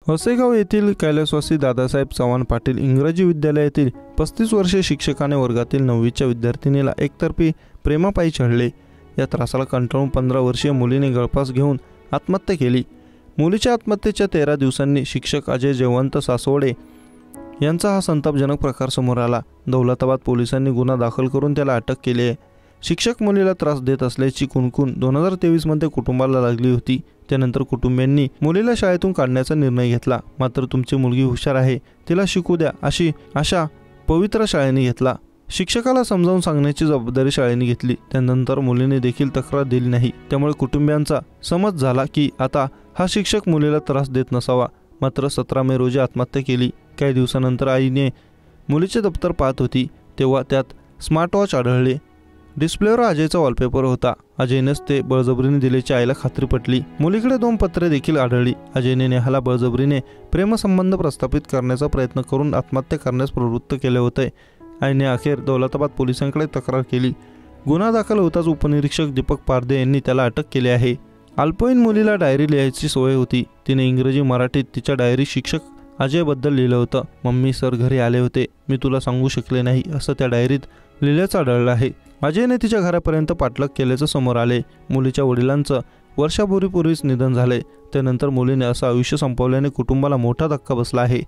हसेगाव येथील कैलासवासी दादासाहेब चव्हाण पाटील इंग्रजी विद्यालयातील 35 वर्षीय शिक्षकाने वर्गातील 9वीच्या विद्यार्थिनीला एकतर्फी प्रेमापायी छळले। या त्रासाला कंटाळून 15 वर्षीय मुलीने गळफास घेऊन आत्महत्या केली। मुलीच्या आत्महत्येच्या 13 दिवसांनी शिक्षक अजय जयवंत सासवडे यांचा हा संतापजनक प्रकार समोर आला। दौलताबाद पोलिसांनी गुन्हा दाखल करून त्याला अटक केली आहे। शिक्षक मुलीला त्रास देत असल्याची कुणकुण 2023 मध्ये कुटुंबाला लागली होती। त्यानंतर कुटुंबियांनी मुलीला शाळेतून काढण्याचा निर्णय घेतला। मात्र तुमची मुलगी हुशार आहे, तिला शिकू द्या अशी आशा पवित्र शाळेने घेतला। शिक्षकाला समजावून सांगण्याची जबाबदारी शाळेने घेतली। त्यानंतर मुलीने देखील तक्रार दिली नाही। त्यामुळे कुटुंबियांचा समज झाला की आता हा शिक्षक मुलीला त्रास देत नसावा। मात्र 17 मे रोजी आत्महत्या केली। काही दिवसानंतर आईने मुलीचे दप्तर पाहत होती तेव्हा त्यात स्मार्टवॉच आढळले। डिस्प्लेवर अजयचा वॉलपेपर होता। अजयनेच ते बळजबरीने दिल्याची आईला खात्री पटली। मुलीकडे 2 पत्रे देखील आढळली। अजयने नेहाला बळजबरीने प्रेमसंबंध प्रस्थापित करण्याचा प्रयत्न करून आत्महत्या करण्यास प्रवृत्त केले होते। आईने अखेर दौलताबाद पोलिसांकडे तक्रार केली। गुन्हा दाखल होताच उपनिरीक्षक दीपक पारदे यांनी त्याला अटक केली आहे। अल्पवयीन मुलीला डायरी लिहायची सवय होती। तिने इंग्रजी मराठीत तिच्या डायरी शिक्षक अजयबद्दल लिहिलं होतं। मम्मी सर घरी आले होते, मी तुला सांगू शकले नाही असं त्या डायरीत लिहिल्याचं आढळलं आहे। अजयने तिच्या घरापर्यंत पाठलाग केल्याचं समोर आले। मुलीच्या वडिलांचं वर्षापूर्वीच निधन झाले। त्यानंतर मुलीने असं आयुष्य संपवल्याने कुटुंबाला मोठा धक्का बसला आहे।